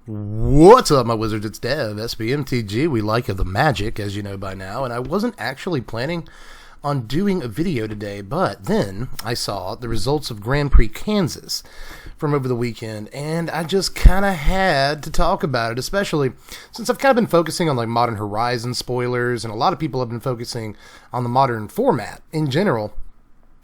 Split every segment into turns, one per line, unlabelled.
What's up, my wizards? It's Dev, Mtg. We like the magic, as you know by now, and I wasn't actually planning on doing a video today, but then I saw the results of Grand Prix Kansas from over the weekend, and I just kind of had to talk about it, especially since I've kind of been focusing on like Modern Horizon spoilers, and a lot of people have been focusing on the modern format in general,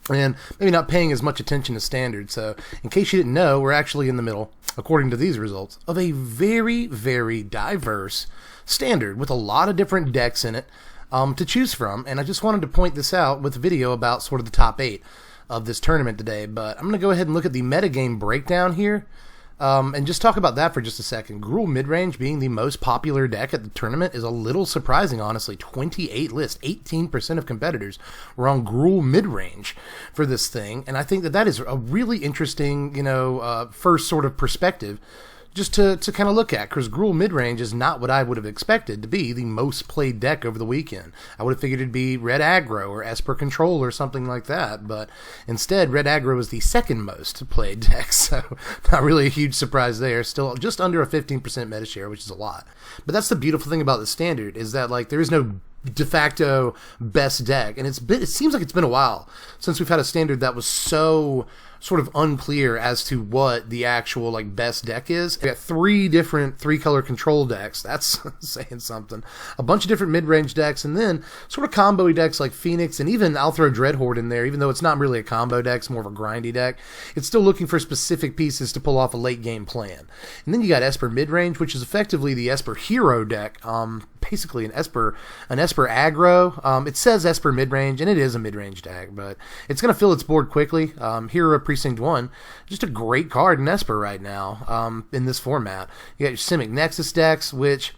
and maybe not paying as much attention to standard. So in case you didn't know, we're actually in the middle, according to these results, of a very, very diverse standard with a lot of different decks in it to choose from. And I just wanted to point this out with a video about sort of the top 8 of this tournament today. But I'm going to go ahead and look at the metagame breakdown here. And just talk about that for just a second. Gruul Midrange being the most popular deck at the tournament is a little surprising, honestly. 28 lists, 18% of competitors were on Gruul Midrange for this thing, and I think that that is a really interesting, first sort of perspective just to kind of look at, because Gruul Midrange is not what I would have expected to be the most played deck over the weekend. I would have figured it'd be Red Aggro or Esper Control or something like that, but instead Red Aggro was the second most played deck, so not really a huge surprise there. Still just under a 15% meta share, which is a lot. But that's the beautiful thing about the standard, is that like there is no de facto best deck, and it seems like it's been a while since we've had a standard that was so sort of unclear as to what the actual like best deck is. We got 3 different 3-color control decks. That's saying something. A bunch of different mid-range decks, and then sort of combo-y decks like Phoenix, and even I'll throw Dreadhorde in there, even though it's not really a combo deck, it's more of a grindy deck. It's still looking for specific pieces to pull off a late game plan. And then you got Esper Midrange, which is effectively the Esper Hero deck, basically an Esper Aggro. It says Esper Midrange, and it is a midrange deck, but it's going to fill its board quickly. Hero Precinct 1, just a great card in Esper right now in this format. You got your Simic Nexus decks, which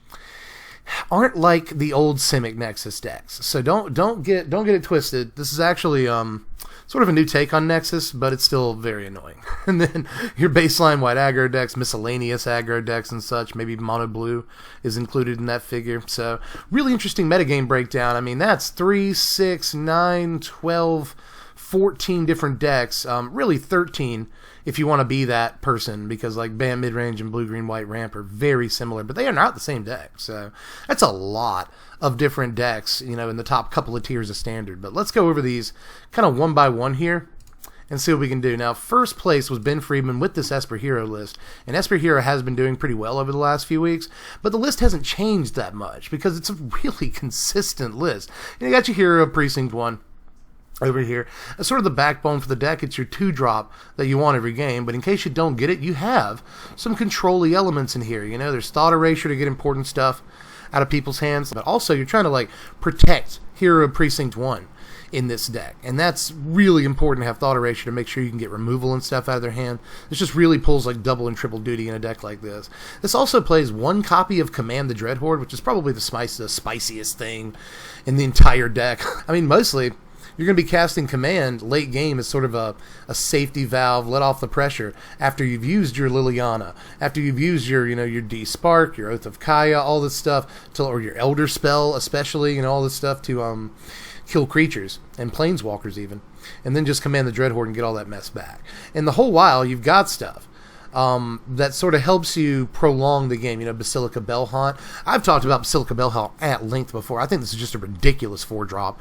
aren't like the old Simic Nexus decks, so don't get it twisted. This is actually sort of a new take on Nexus, but it's still very annoying. And then your baseline white aggro decks, miscellaneous aggro decks and such, maybe mono blue is included in that figure. So really interesting metagame breakdown. I mean, that's 3, 6, 9, 12, 14 different decks, really 13 if you want to be that person, because like Bam Midrange and Blue Green White Ramp are very similar, but they are not the same deck. So that's a lot of different decks, in the top couple of tiers of standard. But let's go over these kind of one by one here and see what we can do. Now, first place was Ben Friedman with this Esper Hero list, and Esper Hero has been doing pretty well over the last few weeks, but the list hasn't changed that much because it's a really consistent list. And you got your Hero Precinct 1 over here. As sort of the backbone for the deck, it's your 2-drop that you want every game, but in case you don't get it, you have some control-y elements in here. There's Thought Erasure to get important stuff out of people's hands, but also you're trying to like protect Hero Precinct 1 in this deck, and that's really important to have Thought Erasure to make sure you can get removal and stuff out of their hand. This just really pulls like double and triple duty in a deck like this. This also plays 1 copy of Command the Dreadhorde, which is probably the spiciest thing in the entire deck. I mean, mostly you're going to be casting Command late game as sort of a safety valve, let off the pressure after you've used your Liliana, after you've used your your D-Spark, your Oath of Kaya, all this stuff, or your Elder Spell especially, all this stuff to kill creatures and planeswalkers even, and then just Command the Dreadhorde and get all that mess back. And the whole while you've got stuff that sort of helps you prolong the game. Basilica Bellhaunt. I've talked about Basilica Bellhaunt at length before. I think this is just a ridiculous 4-drop.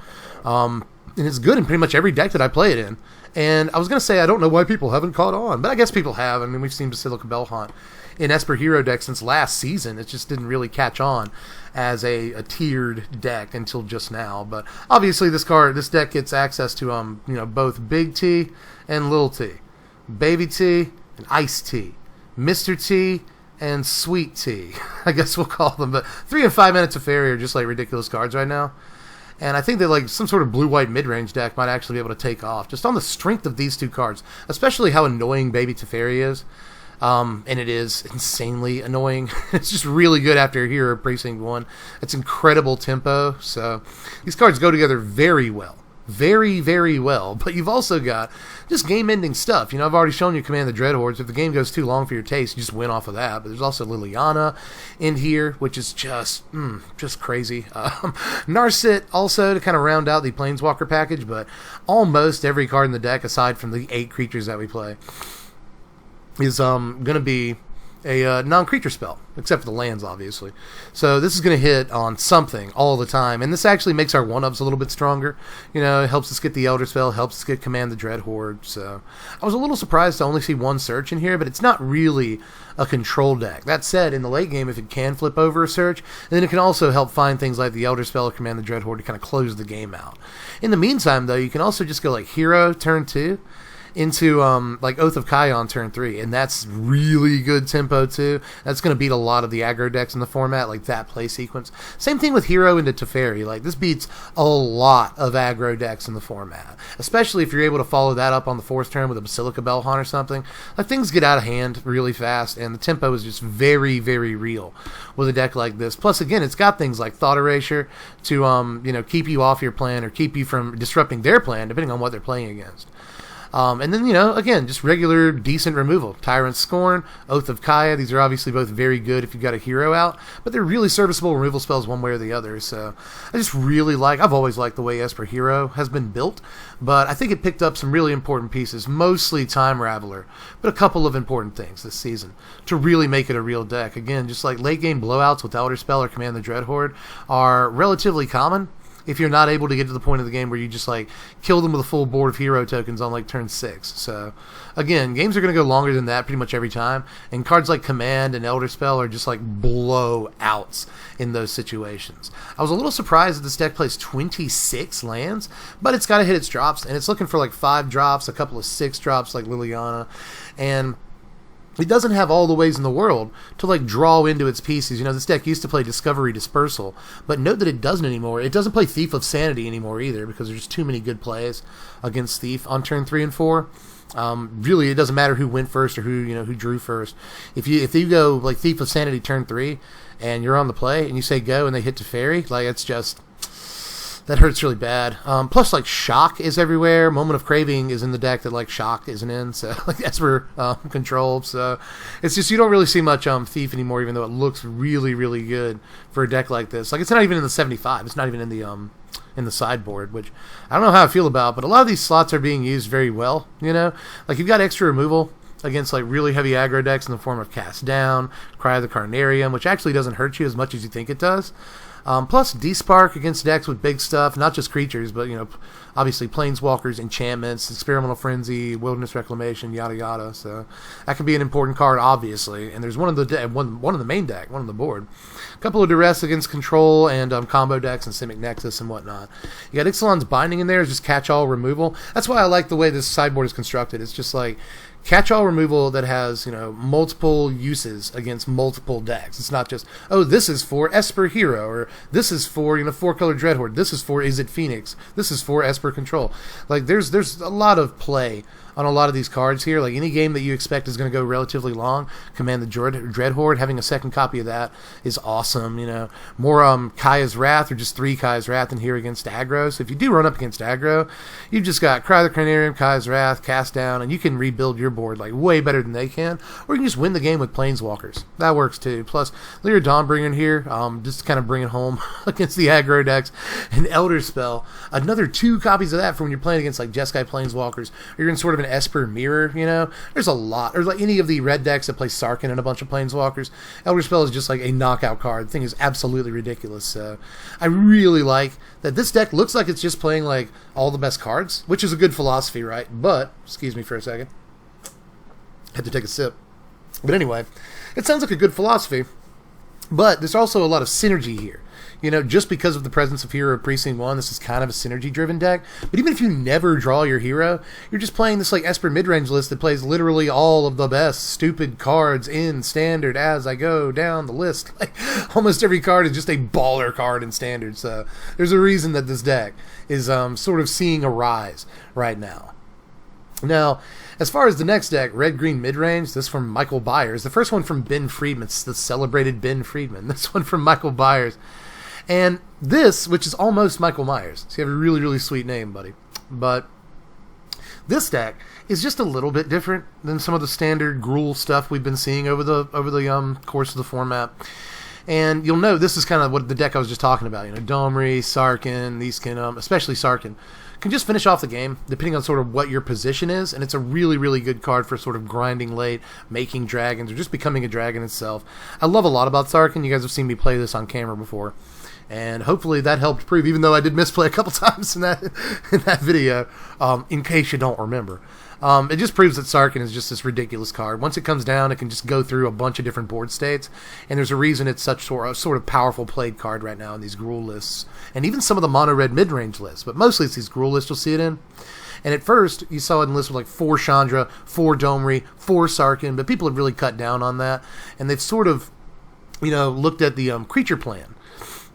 And it's good in pretty much every deck that I play it in. And I was going to say, I don't know why people haven't caught on, but I guess people have. I mean, we've seen Basilica Bellhaunt in Esper Hero deck since last season. It just didn't really catch on as a tiered deck until just now. But obviously this deck gets access to both Big T and Little T, Baby T and Ice T, Mr. T and Sweet T, I guess we'll call them. But 3 and 5 minutes of Fairy are just like ridiculous cards right now. And I think that like some sort of blue-white mid-range deck might actually be able to take off just on the strength of these 2 cards, especially how annoying Baby Teferi is. And it is insanely annoying. It's just really good after Hero Precinct 1. It's incredible tempo. So these cards go together very well. Very, very well. But you've also got just game-ending stuff. I've already shown you Command the Dreadhordes. If the game goes too long for your taste, you just win off of that. But there's also Liliana in here, which is just crazy. Narset also to kind of round out the Planeswalker package, but almost every card in the deck, aside from the 8 creatures that we play, is going to be a non-creature spell, except for the lands, obviously. So this is going to hit on something all the time, and this actually makes our 1-ups a little bit stronger. You know, it helps us get the Elder Spell, helps us get Command the Dread Horde. So I was a little surprised to only see one search in here, but it's not really a control deck. That said, in the late game, if it can flip over a search, then it can also help find things like the Elder Spell or Command the Dread Horde to kind of close the game out. In the meantime, though, you can also just go like Hero turn 2, into like Oath of Kaya on turn 3, and that's really good tempo too. That's going to beat a lot of the aggro decks in the format, like that play sequence. Same thing with Hero into Teferi. Like, this beats a lot of aggro decks in the format, especially if you're able to follow that up on the 4th turn with a Basilica Bell Haunt or something. Like, things get out of hand really fast, and the tempo is just very, very real with a deck like this. Plus, again, it's got things like Thought Erasure to you know, keep you off your plan or keep you from disrupting their plan, depending on what they're playing against. And then, you know, again, just regular decent removal. Tyrant Scorn, Oath of Kaya, these are obviously both very good if you've got a hero out, but they're really serviceable removal spells one way or the other. So I just really like, I've always liked the way Esper Hero has been built, but I think it picked up some really important pieces, mostly Time Raveler, but a couple of important things this season to really make it a real deck. Again, just like late game blowouts with Elder Spell or Command the Dread Horde are relatively common if you're not able to get to the point of the game where you just like kill them with a full board of hero tokens on like turn 6. So again, games are going to go longer than that pretty much every time, and cards like Command and Elder Spell are just like blowouts in those situations. I was a little surprised that this deck plays 26 lands, but it's got to hit its drops, and it's looking for like 5 drops, a couple of 6 drops like Liliana, and it doesn't have all the ways in the world to like draw into its pieces. You know, this deck used to play Discovery Dispersal, but note that it doesn't anymore. It doesn't play Thief of Sanity anymore either, because there's just too many good plays against Thief on turn 3 and 4. Really, it doesn't matter who went first or who drew first. If you go like Thief of Sanity turn 3 and you're on the play and you say go and they hit Teferi, like, it's just, that hurts really bad. Plus, like, Shock is everywhere. Moment of Craving is in the deck that, like, Shock isn't in. So, like, that's for control. So, it's just, you don't really see much Thief anymore, even though it looks really, really good for a deck like this. Like, it's not even in the 75. It's not even in the sideboard, which I don't know how I feel about, but a lot of these slots are being used very well, you know? Like, you've got extra removal against like really heavy aggro decks in the form of Cast Down, Cry of the Carnarium, which actually doesn't hurt you as much as you think it does. Plus D-Spark against decks with big stuff, not just creatures, but, you know, obviously Planeswalkers, enchantments, Experimental Frenzy, Wilderness Reclamation, yada yada. So that can be an important card, obviously. And there's one of the main deck, one on the board. A couple of Duress against control and combo decks and Simic Nexus and whatnot. You got Ixalan's Binding in there, just catch-all removal. That's why I like the way this sideboard is constructed. It's just like catch-all removal that has, you know, multiple uses against multiple decks. It's not just, oh, this is for Esper Hero, or this is for, you know, 4-color Dreadhorde, this is for Is It Phoenix, this is for Esper Control. Like, there's a lot of play on a lot of these cards here. Like, any game that you expect is going to go relatively long, Command the Dreadhorde, having a second copy of that is awesome, you know. More Kaya's Wrath, or just 3 Kaya's Wrath in here against aggro. So if you do run up against aggro, you've just got Cry of the Carnarium, Kaya's Wrath, Cast Down, and you can rebuild your board like way better than they can, or you can just win the game with Planeswalkers. That works too. Plus, Lyra Dawnbringer in here, just kind of bring it home against the aggro decks. And Elder Spell, another 2 copies of that for when you're playing against like Jeskai Planeswalkers, or you're in sort of an Esper Mirror, you know. There's a lot. Or like any of the red decks that play Sarkhan and a bunch of Planeswalkers, Elder Spell is just like a knockout card. The thing is absolutely ridiculous. So I really like that this deck looks like it's just playing like all the best cards, which is a good philosophy, right? But, excuse me for a second, had to take a sip. But anyway, it sounds like a good philosophy, but there's also a lot of synergy here. You know, just because of the presence of Hero Precinct 1, this is kind of a synergy-driven deck. But even if you never draw your hero, you're just playing this like Esper midrange list that plays literally all of the best stupid cards in Standard as I go down the list. Like, almost every card is just a baller card in Standard. So there's a reason that this deck is sort of seeing a rise right now. Now, as far as the next deck, Red-Green Midrange, this from Michael Byers. The first one from Ben Friedman. It's the celebrated Ben Friedman. This one from Michael Byers. And this, which is almost Michael Myers. So you have a really, really sweet name, buddy. But this deck is just a little bit different than some of the standard Gruul stuff we've been seeing over the course of the format. And you'll know this is kind of what the deck I was just talking about. You know, Domri, Sarkhan, these can, especially Sarkhan, can just finish off the game, depending on sort of what your position is, and it's a really, really good card for sort of grinding late, making dragons, or just becoming a dragon itself. I love a lot about Sarkhan. You guys have seen me play this on camera before, and hopefully that helped prove, even though I did misplay a couple times in that video, in case you don't remember. It just proves that Sarkhan is just this ridiculous card. Once it comes down, it can just go through a bunch of different board states, and there's a reason it's such sort of powerful played card right now in these Gruul lists, and even some of the mono-red mid-range lists, but mostly it's these Gruul lists you'll see it in. And at first, you saw it in lists with like 4 Chandra, 4 Domri, 4 Sarkhan, but people have really cut down on that, and they've sort of, looked at the creature plan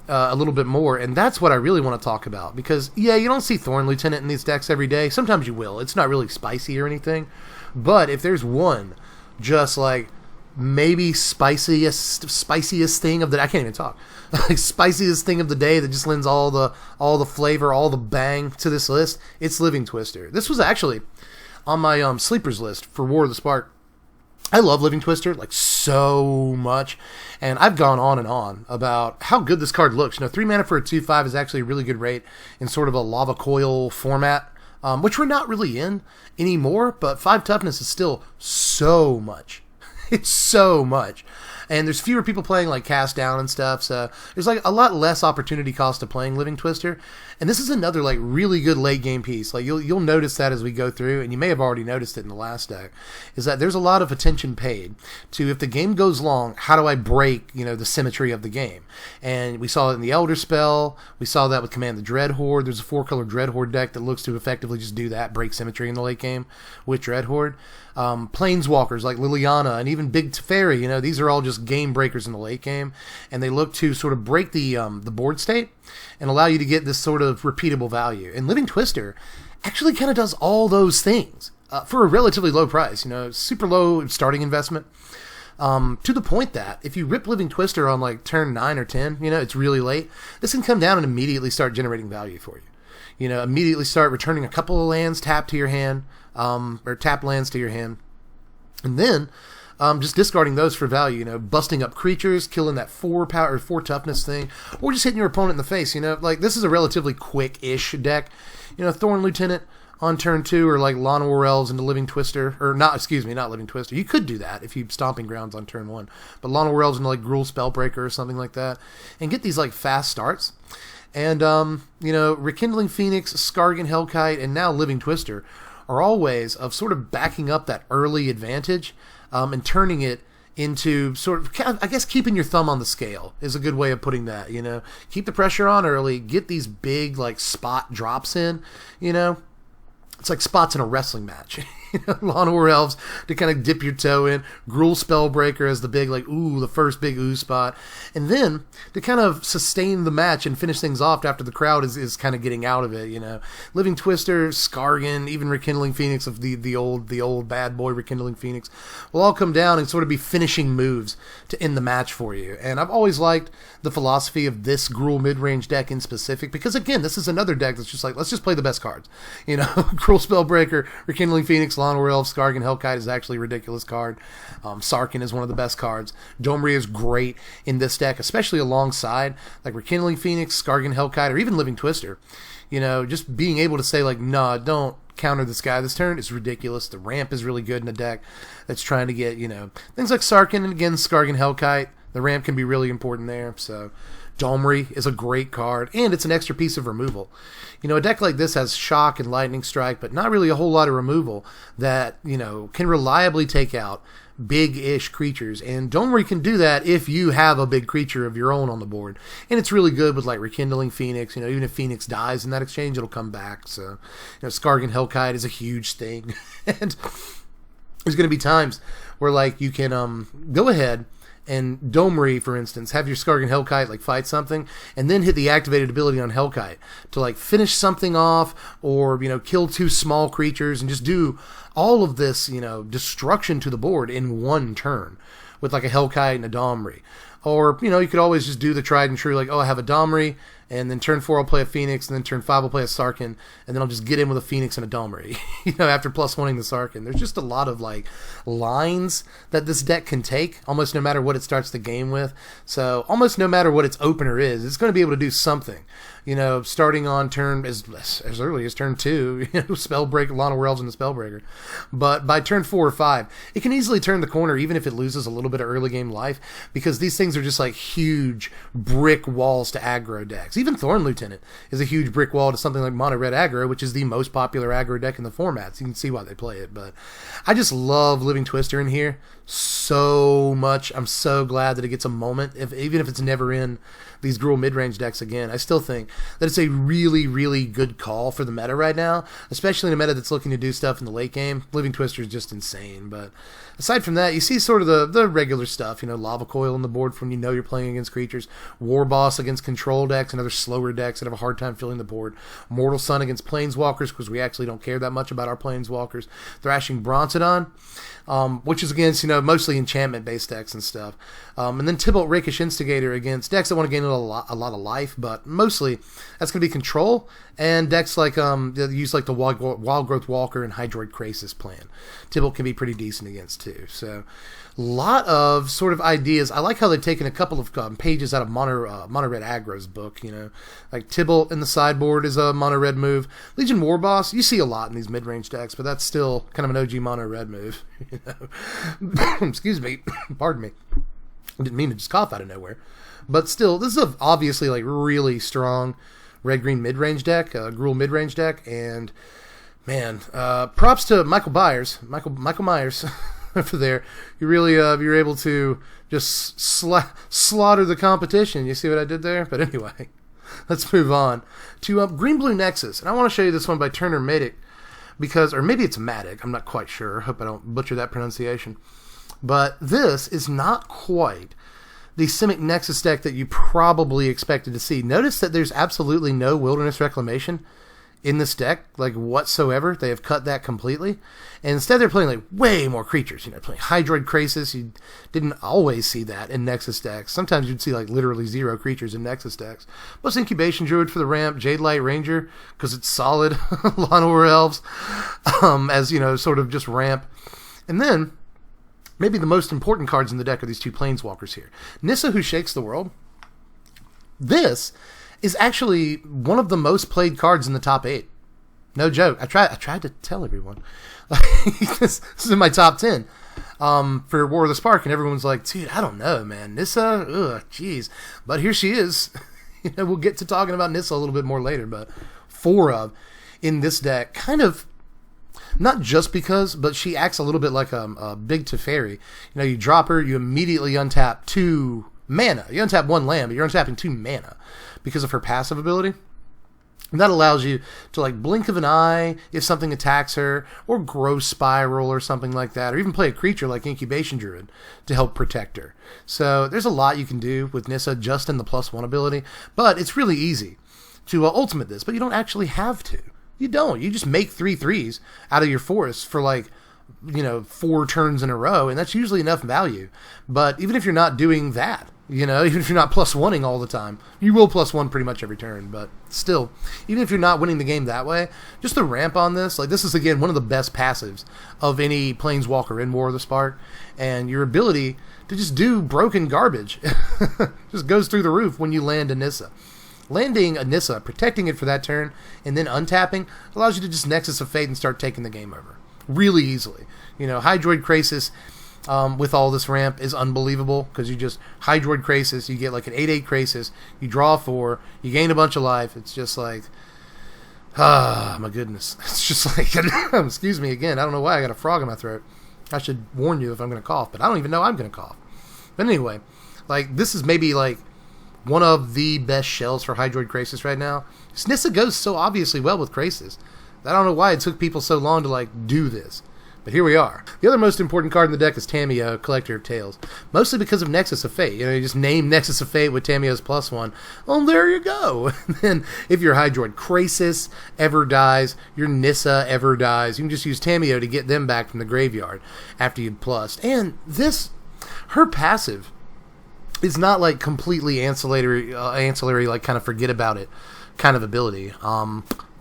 a little bit more, and that's what I really want to talk about, because yeah, you don't see Thorn Lieutenant in these decks every day. Sometimes you will. It's not really spicy or anything, but if there's one just like maybe spiciest thing of the, I can't even talk, like spiciest thing of the day that just lends all the flavor, all the bang to this list, it's Living Twister. This was actually on my sleepers list for War of the Spark. I love Living Twister, like, so much, and I've gone on and on about how good this card looks. 3 mana for a 2/5 is actually a really good rate in sort of a lava coil format, which we're not really in anymore, but 5 toughness is still so much. It's so much. And there's fewer people playing like Cast Down and stuff, so there's like a lot less opportunity cost to playing Living Twister. And this is another like really good late game piece. Like you'll notice that as we go through, and you may have already noticed it in the last deck, is that there's a lot of attention paid to, if the game goes long, how do I break, the symmetry of the game? And we saw it in the Elder Spell, we saw that with Command the Dread Horde. There's a 4-color Dread Horde deck that looks to effectively just do that, break symmetry in the late game with Dread Horde. Planeswalkers like Liliana and even Big Teferi, these are all just game breakers in the late game, and they look to sort of break the board state and allow you to get this sort of repeatable value. And Living Twister actually kind of does all those things for a relatively low price, super low starting investment, to the point that if you rip Living Twister on like turn 9 or 10, it's really late, this can come down and immediately start generating value for you. Immediately start returning a couple of lands tapped to your hand, or tap lands to your hand, and then just discarding those for value, busting up creatures, killing that 4 power or 4 toughness thing, or just hitting your opponent in the face. Like this is a relatively quick-ish deck. Thorn Lieutenant on turn 2, or like Llanowar Elves into Living Twister, or not Living Twister. You could do that if you Stomping Grounds on turn 1, but Llanowar Elves into like Gruul Spellbreaker or something like that, and get these like fast starts. And Rekindling Phoenix, Skargan Hellkite, and now Living Twister are all ways of sort of backing up that early advantage, and turning it into sort of, I guess, keeping your thumb on the scale is a good way of putting that. Keep the pressure on early, get these big like spot drops in. It's like spots in a wrestling match. Llanowar Elves to kind of dip your toe in. Gruul Spellbreaker as the big, like, the first big spot. And then to kind of sustain the match and finish things off after the crowd is kind of getting out of it, Living Twister, Skargan, even Rekindling Phoenix of the old bad boy Rekindling Phoenix will all come down and sort of be finishing moves to end the match for you. And I've always liked the philosophy of this Gruul mid-range deck in specific, because again, this is another deck that's just like, let's just play the best cards. Gruul Spellbreaker, Rekindling Phoenix, Llanowar Elves, Skargan Hellkite is actually a ridiculous card. Sarkhan is one of the best cards. Domri is great in this deck, especially alongside like Rekindling Phoenix, Skargan Hellkite, or even Living Twister. Just being able to say like, nah, don't counter this guy this turn is ridiculous. The ramp is really good in a deck that's trying to get, things like Sarkhan and again Skargan Hellkite. The ramp can be really important there. So Domri is a great card, and it's an extra piece of removal. A deck like this has Shock and Lightning Strike, but not really a whole lot of removal that, can reliably take out big-ish creatures. And Domri can do that if you have a big creature of your own on the board. And it's really good with, like, Rekindling Phoenix. Even if Phoenix dies in that exchange, it'll come back. So, Skargan Hellkite is a huge thing. And there's going to be times where, like, you can go ahead and Domri, for instance, have your Skargan Hellkite like fight something, and then hit the activated ability on Hellkite to like finish something off, or kill 2 small creatures, and just do all of this destruction to the board in one turn with like a Hellkite and a Domri. Or, you know, you could always just do the tried and true, like, oh, I have a Domri, and then turn 4 I'll play a Phoenix, and then turn 5 I'll play a Sarkhan, and then I'll just get in with a Phoenix and a Domri, you know, after plus 1ing the Sarkhan. There's just a lot of, like, lines that this deck can take, almost no matter what it starts the game with. So, almost no matter what its opener is, it's going to be able to do something. You know, starting on turn, as early as turn 2, you know, Spellbreaker, Lana Wells and the Spellbreaker. But by turn 4 or 5, it can easily turn the corner, even if it loses a little bit of early game life, because these things are just like huge brick walls to aggro decks. Even Thorn Lieutenant is a huge brick wall to something like Mono Red Aggro, which is the most popular aggro deck in the format, so you can see why they play it. But I just love Living Twister in here so much. I'm so glad that it gets a moment, even if it's never in these Gruul mid-range decks again. I still think that it's a really, really good call for the meta right now, especially in a meta that's looking to do stuff in the late game. Living Twister is just insane. But aside from that, you see sort of the regular stuff, you know, Lava Coil on the board from, you know, you're playing against creatures, War Boss against control decks and other slower decks that have a hard time filling the board, Mortal Sun against Planeswalkers, because we actually don't care that much about our Planeswalkers, Thrashing Bronzodon, which is against, you know, mostly enchantment-based decks and stuff. And then Tibalt Rakish Instigator against decks that want to gain a lot of life, but mostly that's going to be control, and decks like that use like the Wild Growth Walker and Hydroid Krasis plan. Tibalt can be pretty decent against too. So a lot of sort of ideas. I like how they've taken a couple of pages out of Mono Red Aggro's book, you know, like Tibalt in the sideboard is a Mono Red move. Legion War Boss, you see a lot in these mid-range decks, but that's still kind of an OG Mono Red move, you know. Excuse me, pardon me. I didn't mean to just cough out of nowhere. But still, this is obviously like really strong red-green mid-range deck, Gruul mid-range deck, and man, props to Michael Myers over there. You really you're able to just slaughter the competition. You see what I did there? But anyway, let's move on to Green-Blue Nexus, and I want to show you this one by Turner Matic, because, or maybe it's Matic, I'm not quite sure. Hope I don't butcher that pronunciation. But this is not quite the Simic Nexus deck that you probably expected to see. Notice that there's absolutely no Wilderness Reclamation in this deck, like whatsoever. They have cut that completely. And instead they're playing like way more creatures. You know, playing Hydroid Krasis. You didn't always see that in Nexus decks. Sometimes you'd see like literally 0 creatures in Nexus decks. Plus Incubation Druid for the ramp, Jade Light Ranger, because it's solid. Llanowar Elves, as, you know, sort of just ramp. And then maybe the most important cards in the deck are these 2 Planeswalkers here. Nissa, Who Shakes the World. This is actually one of the most played cards in the top 8. No joke. I tried to tell everyone. This is in my top 10 for War of the Spark, and everyone's like, dude, I don't know, man. Nissa, ugh, jeez. But here she is. You know, we'll get to talking about Nissa a little bit more later, but 4 of in this deck, kind of, not just because, but she acts a little bit like a big Teferi. You know, you drop her, you immediately untap 2 mana. You untap 1 land, but you're untapping 2 mana because of her passive ability. And that allows you to, like, blink of an eye if something attacks her, or Growth Spiral or something like that, or even play a creature like Incubation Druid to help protect her. So there's a lot you can do with Nissa just in the +1 ability, but it's really easy to ultimate this, but you don't actually have to. You don't. You just make 3 3s out of your forest for, like, you know, 4 turns in a row, and that's usually enough value. But even if you're not doing that, you know, even if you're not +1ing all the time, you will +1 pretty much every turn, but still, even if you're not winning the game that way, just the ramp on this, like, this is, again, one of the best passives of any Planeswalker in War of the Spark, and your ability to just do broken garbage just goes through the roof when you land a Nissa. Landing a Nissa, protecting it for that turn, and then untapping allows you to just Nexus of Fate and start taking the game over really easily. You know, Hydroid Krasis with all this ramp is unbelievable, because you just Hydroid Krasis, you get like an 8/8 Krasis, you draw 4, you gain a bunch of life. It's just like, ah, my goodness. It's just like, excuse me again, I don't know why I got a frog in my throat. I should warn you if I'm going to cough, but I don't even know I'm going to cough. But anyway, like, this is maybe like one of the best shells for Hydroid Krasis right now. Nissa goes so obviously well with Krasis. I don't know why it took people so long to, like, do this. But here we are. The other most important card in the deck is Tamiyo, Collector of Tales. Mostly because of Nexus of Fate. You know, you just name Nexus of Fate with Tamiyo's +1. Well, there you go. And then if your Hydroid Krasis ever dies, your Nissa ever dies, you can just use Tamiyo to get them back from the graveyard after you've plussed. And this, her passive it's not like completely ancillary, like kind of forget about it kind of ability.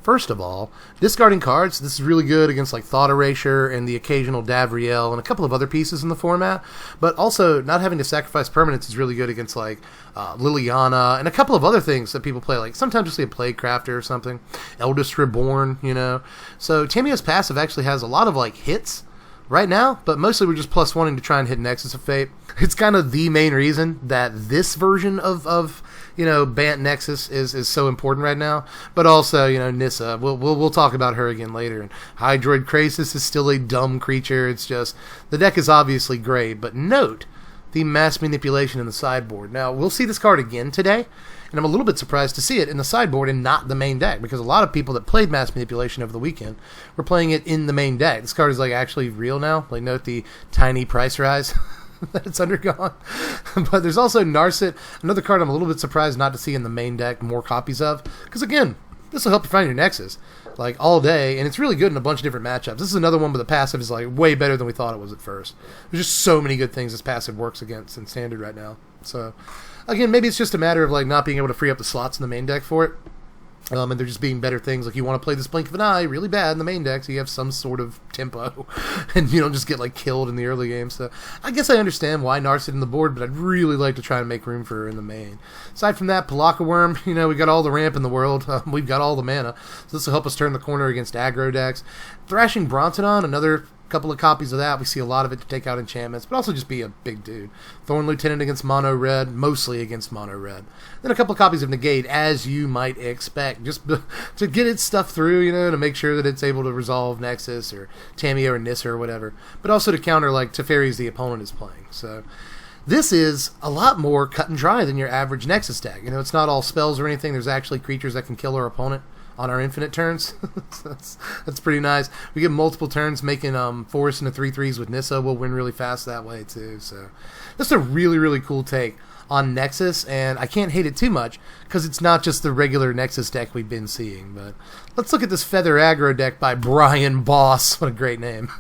First of all, discarding cards, this is really good against like Thought Erasure and the occasional Davriel and a couple of other pieces in the format, but also not having to sacrifice permanents is really good against like Liliana and a couple of other things that people play, like sometimes you'll see a Plaguecrafter or something, Eldest Reborn, you know. So Tamiyo's passive actually has a lot of like hits right now, but mostly we're just plus wanting to try and hit Nexus of Fate. It's kind of the main reason that this version of you know, Bant Nexus is so important right now. But also, you know, Nissa, we'll talk about her again later. And Hydroid Krasis is still a dumb creature. It's just, the deck is obviously great, but note the mass manipulation in the sideboard. Now, we'll see this card again today, and I'm a little bit surprised to see it in the sideboard and not the main deck, because a lot of people that played mass manipulation over the weekend were playing it in the main deck. This card is like actually real now. Like, note the tiny price rise that it's undergone. But there's also Narset, another card I'm a little bit surprised not to see in the main deck more copies of, because again, this will help you find your Nexus like all day, and it's really good in a bunch of different matchups. This is another one where the passive is like way better than we thought it was at first. There's just so many good things this passive works against in Standard right now. So again, maybe it's just a matter of like not being able to free up the slots in the main deck for it. And there just being better things, like you want to play this Blink of an Eye really bad in the main deck, so you have some sort of tempo, and you don't just get like killed in the early game. So I guess I understand why Narset in the board, but I'd really like to try and make room for her in the main. Aside from that, Palaka Worm, you know, we got all the ramp in the world, we've got all the mana, so this will help us turn the corner against aggro decks. Thrashing Brontodon, another couple of copies of that. We see a lot of it to take out enchantments, but also just be a big dude. Thorn Lieutenant against mono red, mostly against mono red. Then a couple of copies of Negate, as you might expect, just to get its stuff through, you know, to make sure that it's able to resolve Nexus or Tamiyo or Nissa or whatever, but also to counter like Teferis the opponent is playing. So this is a lot more cut and dry than your average Nexus deck. You know, it's not all spells or anything. There's actually creatures that can kill our opponent on our infinite turns. that's pretty nice. We get multiple turns making forest into 3/3s with Nissa. We'll win really fast that way too. So that's a really, really cool take on Nexus, and I can't hate it too much because it's not just the regular Nexus deck we've been seeing. But let's look at this Feather Aggro deck by Brian Boss. What a great name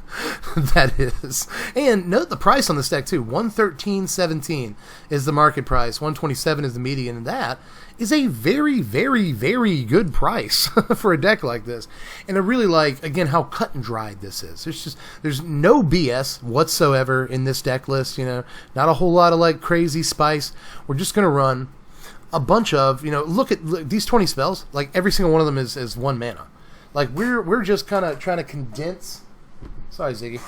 that is. And note the price on this deck too. 113.17 is the market price. 127 is the median, and that is a very, very, very good price for a deck like this. And I really like, again, how cut and dried this is. There's no BS whatsoever in this deck list, you know, not a whole lot of like crazy spice. We're just going to run a bunch of, you know, look these 20 spells, like every single one of them is 1 mana. Like we're just kind of trying to condense, sorry Ziggy,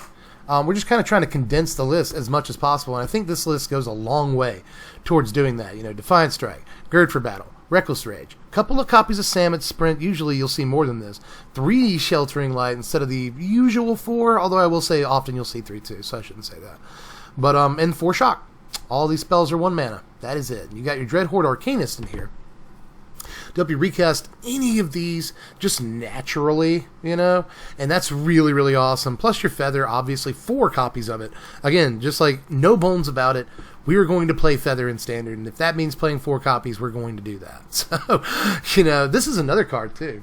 we're just kind of trying to condense the list as much as possible, and I think this list goes a long way towards doing that. You know, Defiant Strike, Gird for Battle, Reckless Rage, couple of copies of Samet Sprint, usually you'll see more than this, 3 Sheltering Light instead of the usual 4, although I will say often you'll see 3 too, so I shouldn't say that. But, and 4 Shock. All these spells are 1 mana. That is it. You got your Dreadhorde Arcanist in here to help you recast any of these just naturally, you know, and that's really, really awesome. Plus your Feather, obviously 4 copies of it. Again, just like no bones about it, we are going to play Feather in Standard, and if that means playing 4 copies, we're going to do that. So, you know, this is another card too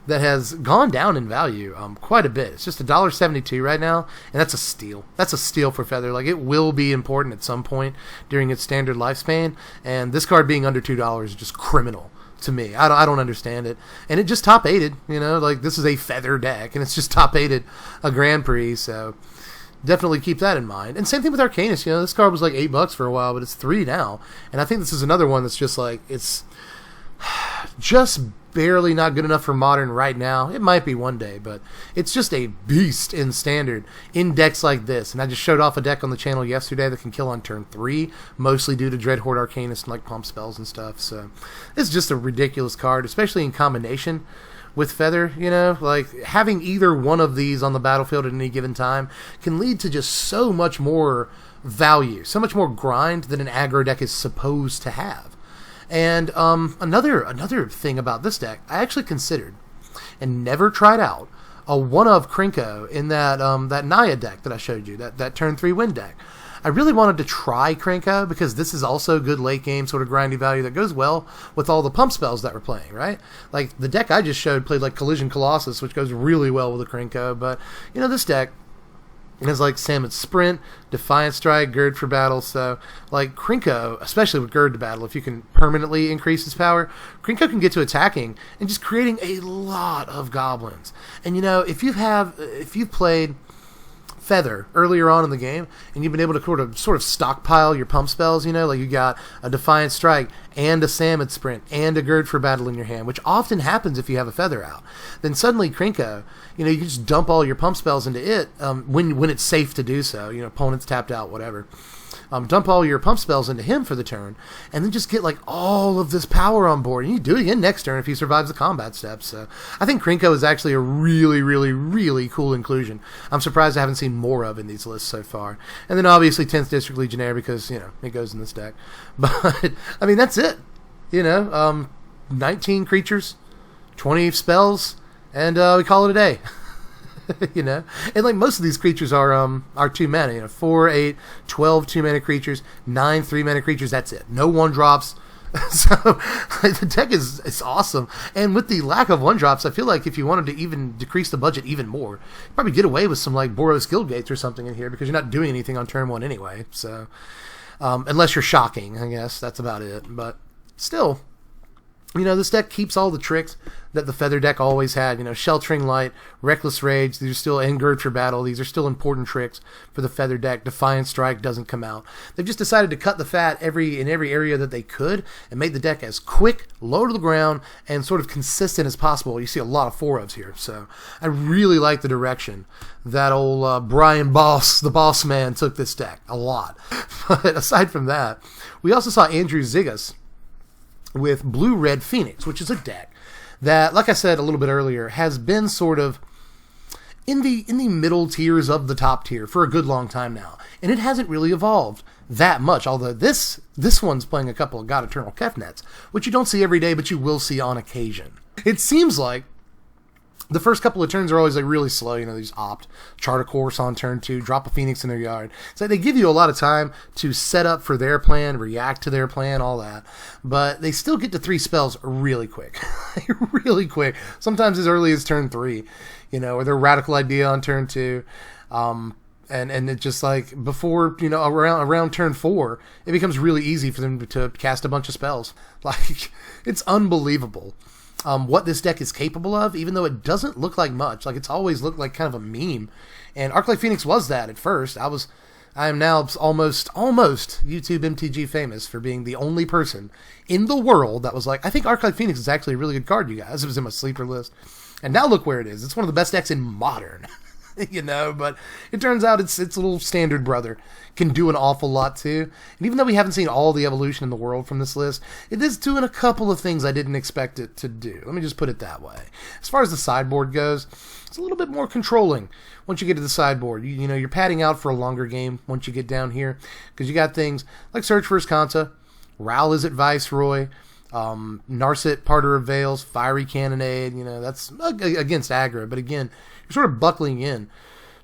that has gone down in value quite a bit. It's just $1.72 right now, and that's a steal. That's a steal for Feather. Like, it will be important at some point during its standard lifespan, and this card being under $2 is just criminal to me. I don't understand it. And it just top 8'd, you know, like this is a Feather deck, and it's just top 8'd a Grand Prix, so definitely keep that in mind. And same thing with Arcanist, you know, this card was like $8 for a while, but it's $3 now, and I think this is another one that's just like, it's just barely not good enough for Modern right now. It might be one day, but it's just a beast in Standard in decks like this. And I just showed off a deck on the channel yesterday that can kill on turn 3, mostly due to Dreadhorde Arcanist and like pump spells and stuff. So it's just a ridiculous card, especially in combination with Feather. You know, like having either one of these on the battlefield at any given time can lead to just so much more value, so much more grind than an aggro deck is supposed to have. And another thing about this deck, I actually considered and never tried out a one of Krenko in that that Naya deck that I showed you, that turn 3 win deck. I really wanted to try Krenko because this is also good late game sort of grindy value that goes well with all the pump spells that we're playing, right? Like the deck I just showed played like Collision Colossus, which goes really well with the Krenko, but you know, this deck, It has like Salmon Sprint, Defiant Strike, Gird for Battle. So like Krinko, especially with Gird to Battle, if you can permanently increase his power, Krinko can get to attacking and just creating a lot of goblins. And you know, if you've played Feather earlier on in the game and you've been able to sort of stockpile your pump spells, you know, like you got a Defiant Strike and a Salmon Sprint and a Gird for Battle in your hand, which often happens if you have a Feather out, then suddenly Krinko, you know, you can just dump all your pump spells into it when it's safe to do so, you know, opponent's tapped out, whatever. Dump all your pump spells into him for the turn, and then just get like all of this power on board. And you do it again next turn if he survives the combat steps. So I think Krinko is actually a really, really, really cool inclusion. I'm surprised I haven't seen more of in these lists so far. And then obviously 10th District Legionnaire because, you know, it goes in this deck. But, I mean, that's it. You know, 19 creatures, 20 spells, and we call it a day. You know, and like most of these creatures are 2 mana, you know, 4, 8, 12 2-mana creatures, 9 3-mana creatures. That's it. No 1-drops. So the deck is awesome. And with the lack of 1-drops, I feel like if you wanted to even decrease the budget even more, you'd probably get away with some like Boros Guildgates or something in here because you're not doing anything on turn 1 anyway. So unless you're shocking, I guess that's about it. But still, you know, this deck keeps all the tricks that the Feather deck always had. You know, Sheltering Light, Reckless Rage, these are still, and Gird for Battle, these are still important tricks for the Feather deck. Defiant Strike doesn't come out. They've just decided to cut the fat in every area that they could and make the deck as quick, low to the ground, and sort of consistent as possible. You see a lot of 4-ofs here, so I really like the direction that old Brian Boss, the boss man, took this deck. A lot. But aside from that, we also saw Andrew Zigas with Blue Red Phoenix, which is a deck that, like I said a little bit earlier, has been sort of in the middle tiers of the top tier for a good long time now, and it hasn't really evolved that much. Although this one's playing a couple of God Eternal Kefnets, which you don't see every day, but you will see on occasion. It seems like the first couple of turns are always like really slow. You know, these opt, chart a course on turn 2, drop a Phoenix in their yard. So they give you a lot of time to set up for their plan, react to their plan, all that. But they still get to 3 spells really quick. Really quick. Sometimes as early as turn 3, you know, or their Radical Idea on turn 2. And it just like before, you know, around turn 4, it becomes really easy for them to cast a bunch of spells. Like, it's unbelievable. What this deck is capable of, even though it doesn't look like much. Like, it's always looked like kind of a meme. And Arclight Phoenix was that at first. I am now almost YouTube MTG famous for being the only person in the world that was like, I think Arclight Phoenix is actually a really good card, you guys. It was in my sleeper list. And now look where it is. It's one of the best decks in Modern. You know, but it turns out its little standard brother can do an awful lot too. And even though we haven't seen all the evolution in the world from this list, it is doing a couple of things I didn't expect it to do. Let me just put it that way. As far as the sideboard goes, it's a little bit more controlling once you get to the sideboard. You know, you're padding out for a longer game once you get down here, because you got things like Search for Iskanta, Ral is at Viceroy, Narset, Parter of Veils, Fiery Cannonade. You know, that's against aggro, but again, you're sort of buckling in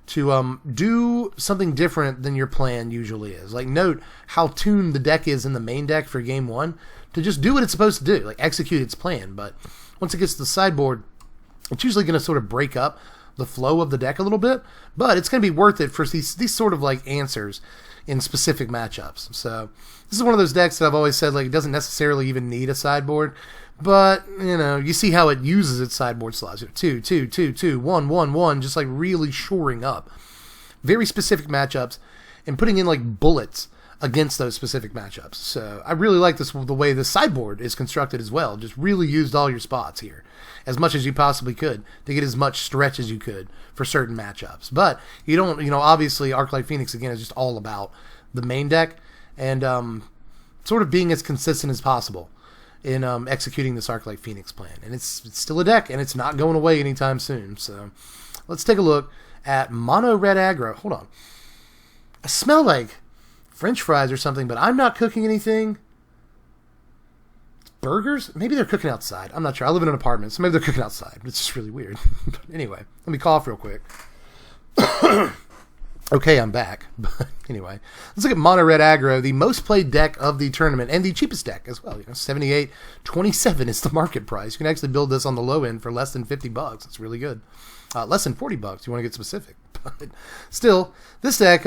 to do something different than your plan usually is. Like, note how tuned the deck is in the main deck for game 1 to just do what it's supposed to do, like execute its plan. But once it gets to the sideboard, it's usually going to sort of break up the flow of the deck a little bit, but it's going to be worth it for these sort of like answers in specific matchups. So this is one of those decks that I've always said, like, it doesn't necessarily even need a sideboard, but, you know, you see how it uses its sideboard slots. 2, 2, 2, 2, 1, 1, 1, just like really shoring up very specific matchups and putting in like bullets against those specific matchups. So I really like the way the sideboard is constructed as well. Just really used all your spots here as much as you possibly could to get as much stretch as you could for certain matchups. But you don't, you know, obviously Arclight Phoenix again is just all about the main deck and sort of being as consistent as possible in executing this Arclight Phoenix plan. And it's still a deck, and it's not going away anytime soon. So let's take a look at Mono Red Aggro. Hold on. I smell like French fries or something, but I'm not cooking anything. Burgers? Maybe they're cooking outside. I'm not sure. I live in an apartment, so maybe they're cooking outside. It's just really weird. But anyway, let me cough real quick. Okay, I'm back. But anyway, let's look at Mono Red Aggro, the most played deck of the tournament, and the cheapest deck as well. You know, $78.27 is the market price. You can actually build this on the low end for less than $50. It's really good. less than $40. You want to get specific, but still, this deck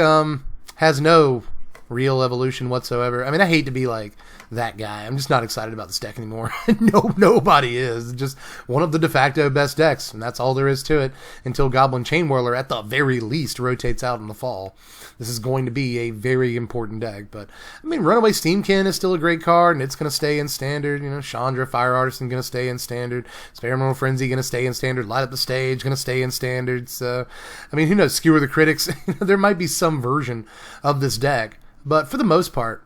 has no real evolution whatsoever. I mean, I hate to be like that guy. I'm just not excited about this deck anymore. Nobody is. It's just one of the de facto best decks, and that's all there is to it until Goblin Chain Whirler, at the very least, rotates out in the fall. This is going to be a very important deck. But, I mean, Runaway Steamkin is still a great card, and it's going to stay in Standard. You know, Chandra, Fire Artisan, going to stay in Standard. Experimental Frenzy, going to stay in Standard. Light Up the Stage, going to stay in Standard. So, I mean, who knows? Skewer the Critics. There might be some version of this deck. But for the most part,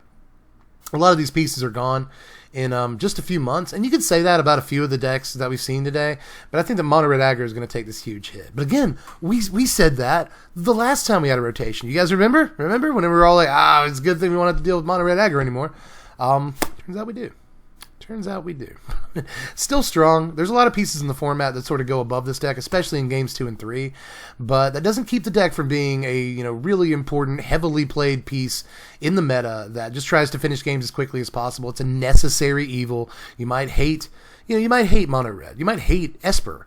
a lot of these pieces are gone in just a few months. And you could say that about a few of the decks that we've seen today. But I think the Mono Red Aggro is going to take this huge hit. But again, we said that the last time we had a rotation. You guys remember? Remember when we were all like, it's a good thing we won't have to deal with Mono Red Aggro anymore. Turns out we do. Turns out we do. Still strong. There's a lot of pieces in the format that sort of go above this deck, especially in games 2 and 3. But that doesn't keep the deck from being a really important, heavily played piece in the meta that just tries to finish games as quickly as possible. It's a necessary evil. You might hate, you might hate Mono Red. You might hate Esper.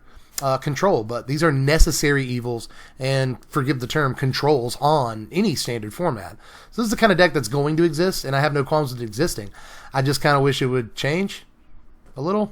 Control, but these are necessary evils, and forgive the term, controls on any standard format. So this is the kind of deck that's going to exist, and I have no qualms with it existing. I just kind of wish it would change a little,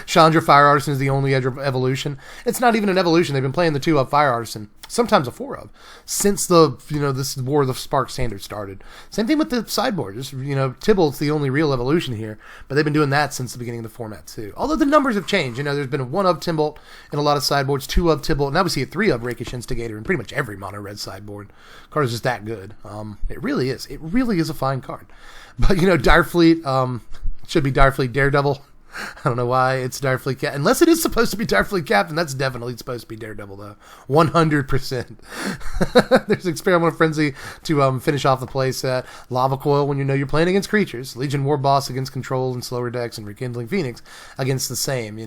Chandra Fire Artisan is the only evolution. It's not even an evolution. They've been playing the 2-of Fire Artisan, sometimes a 4-of, since the, this War of the Spark standard started. Same thing with the sideboard. Just, Tybalt's the only real evolution here, but they've been doing that since the beginning of the format too. Although the numbers have changed. There's been a 1-of Tybalt in a lot of sideboards, 2-of Tybalt, now we see a 3-of Rakish Instigator in pretty much every mono red sideboard. The card is just that good. It really is. It really is a fine card. But, Direfleet, should be Direfleet Daredevil. I don't know why it's Direfleet Captain. Unless it is supposed to be Direfleet Captain, that's definitely supposed to be Daredevil, though. 100%. There's Experimental Frenzy to finish off the playset. Lava Coil when you're playing against creatures. Legion War Boss against Control and slower decks, and Rekindling Phoenix against the same.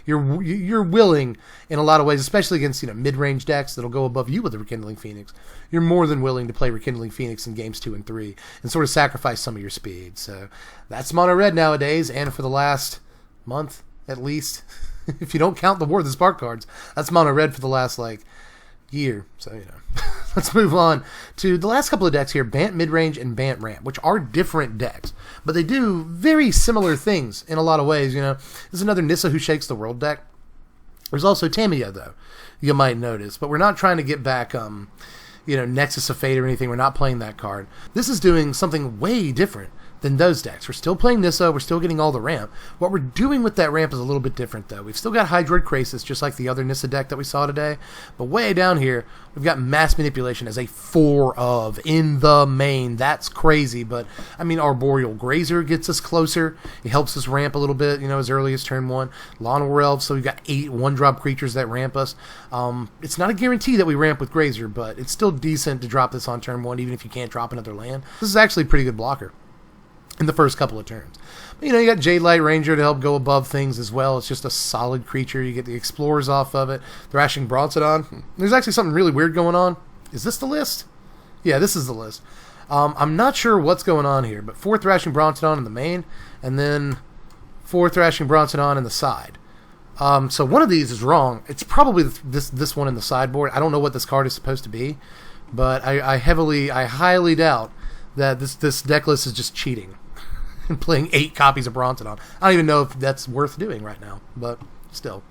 You're willing in a lot of ways, especially against mid-range decks that'll go above you with the Rekindling Phoenix. You're more than willing to play Rekindling Phoenix in games 2 and 3 and sort of sacrifice some of your speed. So that's mono red nowadays, and for the last month at least, if you don't count the War of the Spark cards, that's mono red for the last year. So let's move on to the last couple of decks here, Bant Midrange and Bant Ramp, which are different decks, but they do very similar things in a lot of ways. There's another Nissa Who Shakes the World deck. There's also Tamiya, though, you might notice, but we're not trying to get back Nexus of Fate or anything. We're not playing that card. This is doing something way different than those decks. We're still playing Nissa. We're still getting all the ramp. What we're doing with that ramp is a little bit different, though. We've still got Hydroid Krasis, just like the other Nissa deck that we saw today. But way down here, we've got Mass Manipulation as a 4-of in the main. That's crazy, but, Arboreal Grazer gets us closer. It helps us ramp a little bit, as early as turn 1. Lawn War Elves, so we've got 8 1-drop creatures that ramp us. It's not a guarantee that we ramp with Grazer, but it's still decent to drop this on turn 1, even if you can't drop another land. This is actually a pretty good blocker in the first couple of turns. But, you got Jade Light Ranger to help go above things as well. It's just a solid creature. You get the Explorers off of it. Thrashing Brontodon. There's actually something really weird going on. Is this the list? Yeah, this is the list. I'm not sure what's going on here, but 4 Thrashing Brontodon in the main, and then 4 Thrashing Brontodon in the side. So one of these is wrong. It's probably this one in the sideboard. I don't know what this card is supposed to be, but I highly doubt that this deck list is just cheating and playing 8 copies of Brontodon. I don't even know if that's worth doing right now, but still.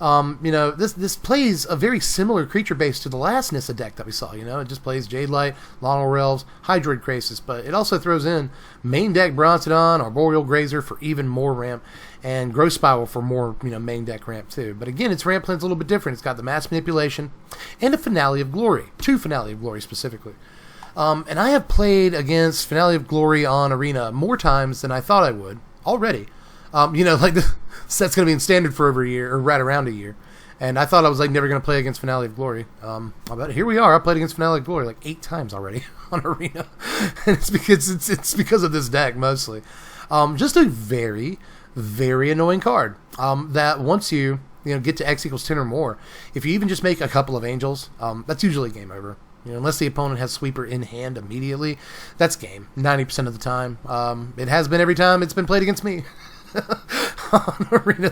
This plays a very similar creature base to the last Nissa deck that we saw. It just plays Jade Light, Lawn War Elves, Hydroid Krasis, but it also throws in main deck Brontodon, Arboreal Grazer for even more ramp, and Growth Spiral for more, main deck ramp too. But again, its ramp plan's a little bit different. It's got the Mass Manipulation and a Finale of Glory, 2 Finale of Glory specifically. And I have played against Finale of Glory on Arena more times than I thought I would already. The set's going to be in Standard for over a year, or right around a year. And I thought I was never going to play against Finale of Glory. But here we are. I played against Finale of Glory 8 times already on Arena. And it's because of this deck mostly. Just a very, very annoying card. That once you get to X = 10 or more, if you even just make a couple of Angels, that's usually game over. Unless the opponent has Sweeper in hand immediately, that's game 90% of the time. It has been every time it's been played against me. on Arena.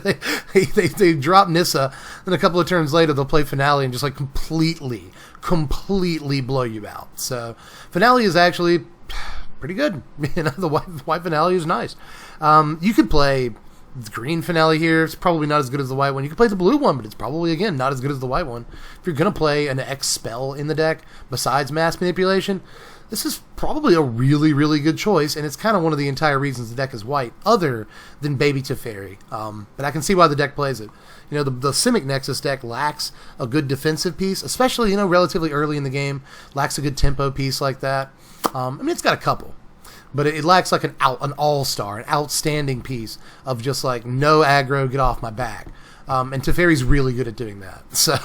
They drop Nissa, then a couple of turns later they'll play Finale and just like completely blow you out. So Finale is actually pretty good. The white Finale is nice. You could play the green Finale here. It's probably not as good as the white one. You could play the blue one, but it's probably, again, not as good as the white one. If you're going to play an X spell in the deck besides Mass Manipulation, this is probably a really, really good choice, and it's kind of one of the entire reasons the deck is white, other than Baby Teferi. But I can see why the deck plays it. The Simic Nexus deck lacks a good defensive piece, especially, relatively early in the game. Lacks a good tempo piece like that. It's got a couple. But it lacks like an all-star, an outstanding piece of just like, no aggro, get off my back. And Teferi's really good at doing that. So,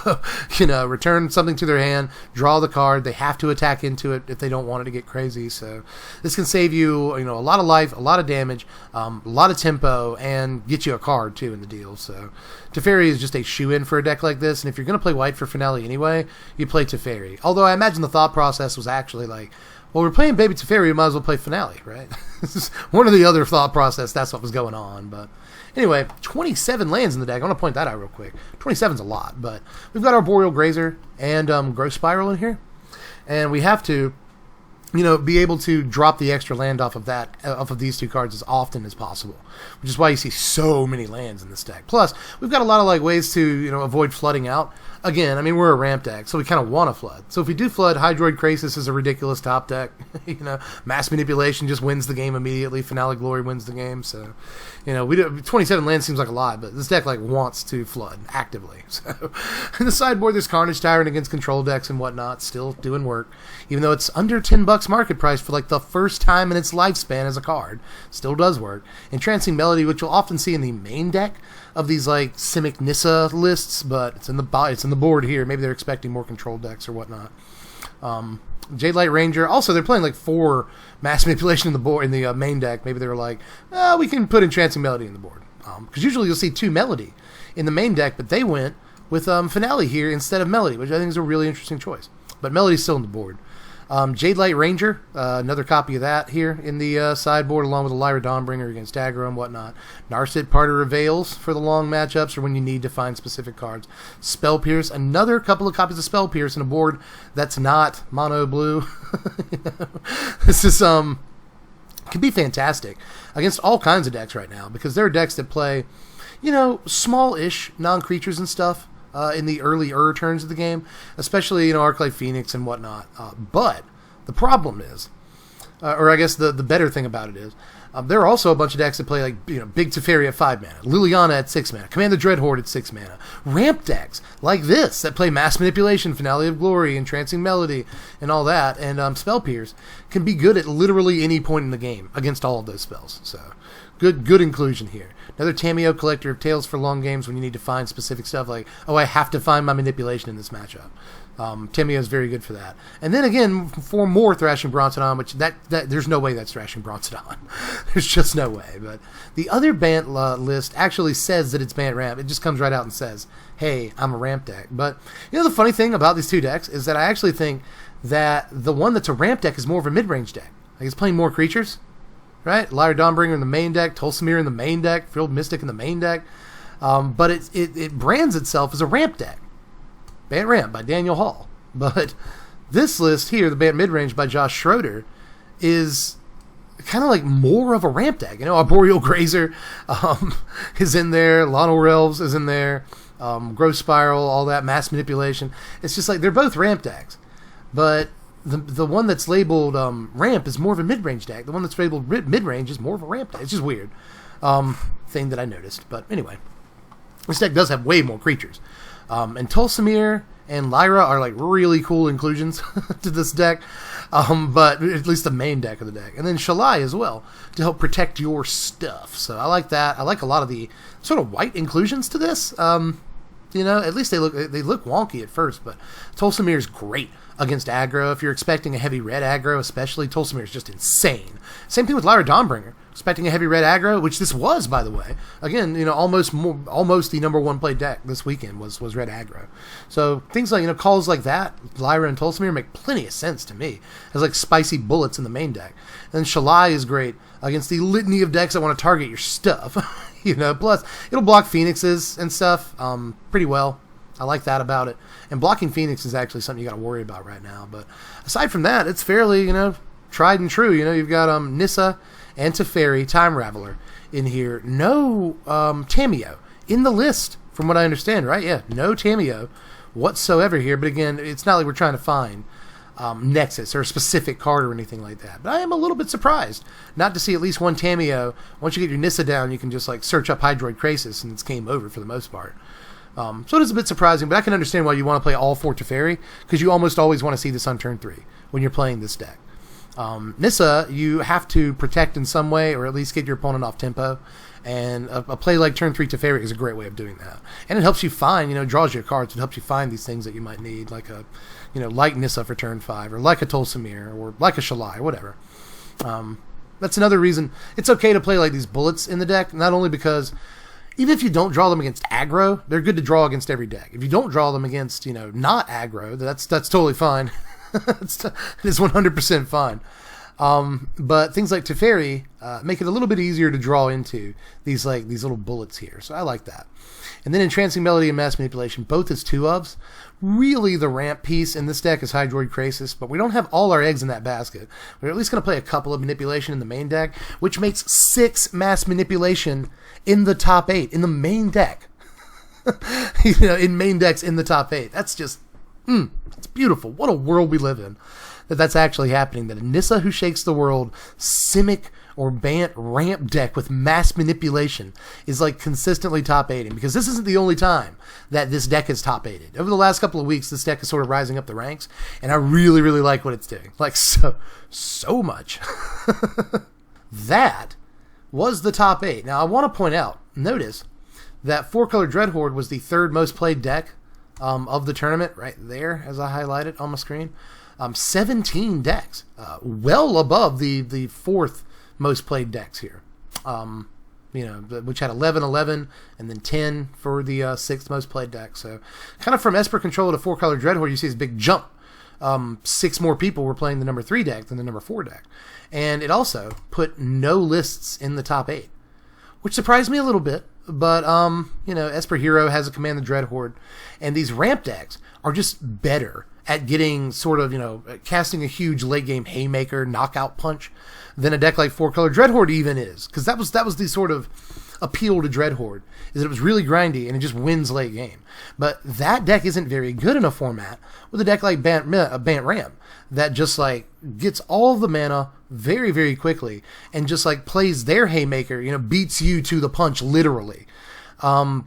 return something to their hand, draw the card. They have to attack into it if they don't want it to get crazy. So this can save you, a lot of life, a lot of damage, a lot of tempo, and get you a card, too, in the deal. So Teferi is just a shoe-in for a deck like this. And if you're going to play white for Finale anyway, you play Teferi. Although I imagine the thought process was actually like, well, we're playing Baby Teferi, we might as well play Finale, right? This is one of the other thought process, that's what was going on. But anyway, 27 lands in the deck. I want to point that out real quick. 27's a lot, but we've got our Boreal Grazer and Growth Spiral in here. And we have to, be able to drop the extra land off of these two cards as often as possible, which is why you see so many lands in this deck. Plus, we've got a lot of ways to, avoid flooding out. Again, we're a ramp deck, so we kind of want to flood. So if we do flood, Hydroid Krasis is a ridiculous top deck. Mass Manipulation just wins the game immediately. Finale Glory wins the game. So, we do 27 lands seems like a lot, but this deck wants to flood actively. So, in the sideboard, there's Carnage Tyrant against control decks and whatnot, still doing work, even though it's under $10 market price for the first time in its lifespan as a card. Still does work. Entrancing Melody, which you'll often see in the main deck of these Simic Nissa lists, but it's in the board here. Maybe they're expecting more control decks or whatnot. Jade Light Ranger. Also, they're playing 4 Mass Manipulation in the board in the main deck. Maybe they're like, we can put Entrancing Melody in the board. Because usually you'll see 2 Melody in the main deck, but they went with Finale here instead of Melody, which I think is a really interesting choice. But Melody's still on the board. Jade Light Ranger, another copy of that here in the sideboard, along with a Lyra Dawnbringer against aggro and whatnot. Narset Parter of Veils for the long matchups or when you need to find specific cards. Spell Pierce, another couple of copies of Spell Pierce in a board that's not mono blue. This is can be fantastic against all kinds of decks right now, because there are decks that play, small-ish non-creatures and stuff. In the earlier turns of the game, especially, Arclight Phoenix and whatnot. But the problem is, or I guess the better thing about it is, there are also a bunch of decks that play Big Teferi at 5 mana, Liliana at 6 mana, Command the Dreadhorde at 6 mana, ramp decks like this that play Mass Manipulation, Finale of Glory, Entrancing Melody, and all that, and Spell Pierce can be good at literally any point in the game against all of those spells. So good inclusion here. Another Tameo, Collector of Tales for long games when you need to find specific stuff like, I have to find my manipulation in this matchup. Tameo is very good for that. And then again, 4 more Thrashing Brontodon, which that there's no way that's Thrashing Brontodon. There's just no way. But the other Bant list actually says that it's Bant Ramp. It just comes right out and says, hey, I'm a ramp deck. But the funny thing about these 2 decks is that I actually think that the one that's a ramp deck is more of a mid-range deck. It's playing more creatures. Right? Lyra Dawnbringer in the main deck, Tulsimir in the main deck, Frilled Mystic in the main deck. But it brands itself as a ramp deck. Bant Ramp by Daniel Hall. But this list here, the Bant Midrange by Josh Schroeder, is kind of more of a ramp deck. A Boreal Grazer is in there, Lionel Relves is in there, Growth Spiral, all that, Mass Manipulation. It's just they're both ramp decks. But the one that's labeled ramp is more of a mid-range deck. The one that's labeled mid-range is more of a ramp deck. It's just weird thing that I noticed. But anyway, this deck does have way more creatures. And Tulsimir and Lyra are really cool inclusions to this deck. But at least the main deck of the deck. And then Shalai as well to help protect your stuff. So I like that. I like a lot of the sort of white inclusions to this. At least they look wonky at first, but Tulsimir is great against aggro. If you're expecting a heavy red aggro, especially, Tulsimir is just insane. Same thing with Lyra Dawnbringer. expecting a heavy red aggro, which this was, by the way. Again, you know, almost the #1 played deck this weekend was red aggro. So things like, you know, calls like that, Lyra and Tulsimir, make plenty of sense to me as like spicy bullets in the main deck. And Shalai is great against the litany of decks that want to target your stuff. You know, plus it'll block Phoenixes and stuff pretty well. I like that about it. And blocking Phoenix is actually something you got to worry about right now. But aside from that, it's fairly, you know, tried and true. You know, you've got Nissa and Teferi, Time Raveler in here. No Tamiyo in the list, from what I understand, right? Yeah, no Tamiyo whatsoever here. But again, it's not like we're trying to find Nexus or a specific card or anything like that. But I am a little bit surprised not to see at least one Tamiyo. Once you get your Nissa down, you can just like search up Hydroid Krasis and it's game over for the most part. So it is a bit surprising, but I can understand why you want to play all 4 Teferi, because you almost always want to see this on turn 3 when you're playing this deck. Nissa, you have to protect in some way, or at least get your opponent off tempo, and a play like turn 3 Teferi is a great way of doing that. And it helps you find, you know, draws your cards, it helps you find these things that you might need, like a, you know, like Nissa for turn 5, or like a Tulsimir, or like a Shalai, or whatever. That's another reason it's okay to play like these bullets in the deck, not only because even if you don't draw them against aggro, they're good to draw against every deck. If you don't draw them against, you know, not aggro, that's totally it is 100% fine. But things like Teferi make it a little bit easier to draw into these little bullets here. So I like that. And then Entrancing Melody and Mass Manipulation, both as 2-ofs. Really, the ramp piece in this deck is Hydroid Krasis, but we don't have all our eggs in that basket. We're at least going to play a couple of Manipulation in the main deck, which makes 6 Mass Manipulation in the top 8 in the main deck. You know, in main decks in the top 8. That's just, it's beautiful. What a world we live in. That's actually happening. That a Nissa Who Shakes the World, Simic, or Bant ramp deck with Mass Manipulation is like consistently top 8ing, because this isn't the only time that this deck is top 8ed. Over the last couple of weeks, this deck is sort of rising up the ranks, and I really, really like what it's doing. Like, so much. That was the top 8. Now, I want to point out, notice that 4-color Dreadhorde was the 3rd most played deck of the tournament, right there, as I highlighted on my screen. 17 decks, well above the 4th most played decks here. You know, which had 11, and then 10 for the 6th most played deck. So, kind of from Esper Control to 4-color Dreadhorde, you see this big jump. 6 more people were playing the number 3 deck than the number 4 deck, and it also put no lists in the top 8, which surprised me a little bit. But you know, Esper Hero has a Command the Dreadhorde, and these ramp decks are just better at getting sort of, you know, casting a huge late game haymaker knockout punch than a deck like 4-color Dreadhorde even is, because that was the sort of appeal to Dreadhorde, is that it was really grindy and it just wins late game. But that deck isn't very good in a format with a deck like Bant Ram that just like gets all the mana very, very quickly and just like plays their haymaker, you know, beats you to the punch literally.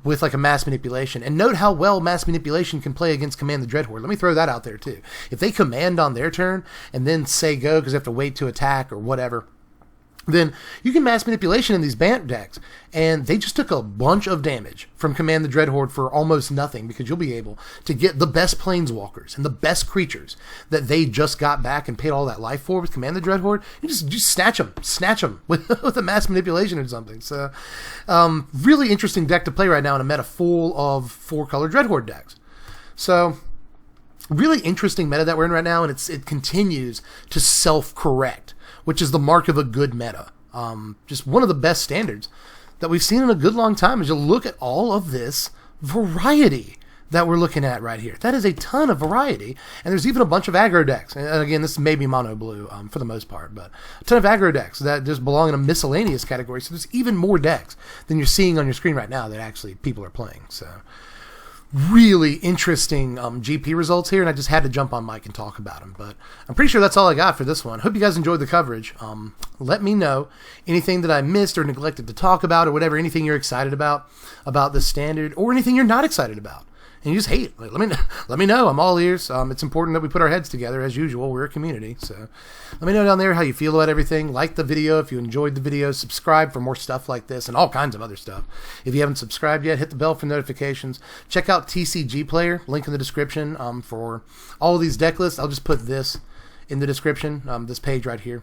With like a Mass Manipulation. And note how well Mass Manipulation can play against Command the Dreadhorde. Let me throw that out there too. If they command on their turn and then say go because they have to wait to attack or whatever, then you can Mass Manipulation in these Bant decks, and they just took a bunch of damage from Command the Dreadhorde for almost nothing, because you'll be able to get the best Planeswalkers and the best creatures that they just got back and paid all that life for with Command the Dreadhorde. You just snatch them with a Mass Manipulation or something. So, really interesting deck to play right now in a meta full of 4-color Dreadhorde decks. So, really interesting meta that we're in right now, and it continues to self-correct, which is the mark of a good meta. Just one of the best standards that we've seen in a good long time, as you look at all of this variety that we're looking at right here. That is a ton of variety, and there's even a bunch of aggro decks. And again, this may be mono blue for the most part, but a ton of aggro decks that just belong in a miscellaneous category. So there's even more decks than you're seeing on your screen right now that actually people are playing. So really interesting GP results here, and I just had to jump on mic and talk about them. But I'm pretty sure that's all I got for this one. Hope you guys enjoyed the coverage. Let me know anything that I missed or neglected to talk about, or whatever, anything you're excited about this standard, or anything you're not excited about and you just hate. Like, let me know. I'm all ears. It's important that we put our heads together as usual. We're a community, so let me know down there how you feel about everything. Like the video if you enjoyed the video. Subscribe for more stuff like this and all kinds of other stuff. If you haven't subscribed yet, hit the bell for notifications. Check out TCG Player, link in the description for all of these deck lists. I'll just put this in the description, this page right here.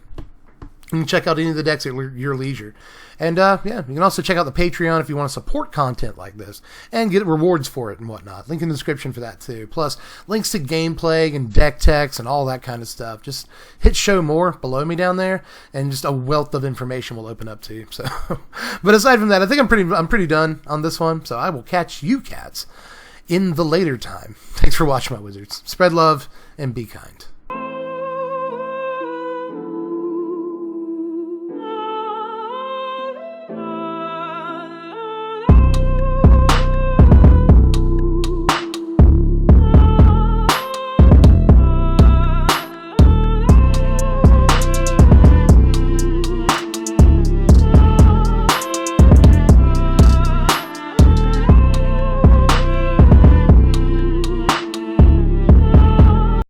You can check out any of the decks at your leisure. And, yeah, you can also check out the Patreon if you want to support content like this and get rewards for it and whatnot. Link in the description for that, too. Plus, links to gameplay and deck techs and all that kind of stuff. Just hit show more below me down there, and just a wealth of information will open up to you. So, but aside from that, I think I'm pretty done on this one. So I will catch you cats in the later time. Thanks for watching, my wizards. Spread love and be kind.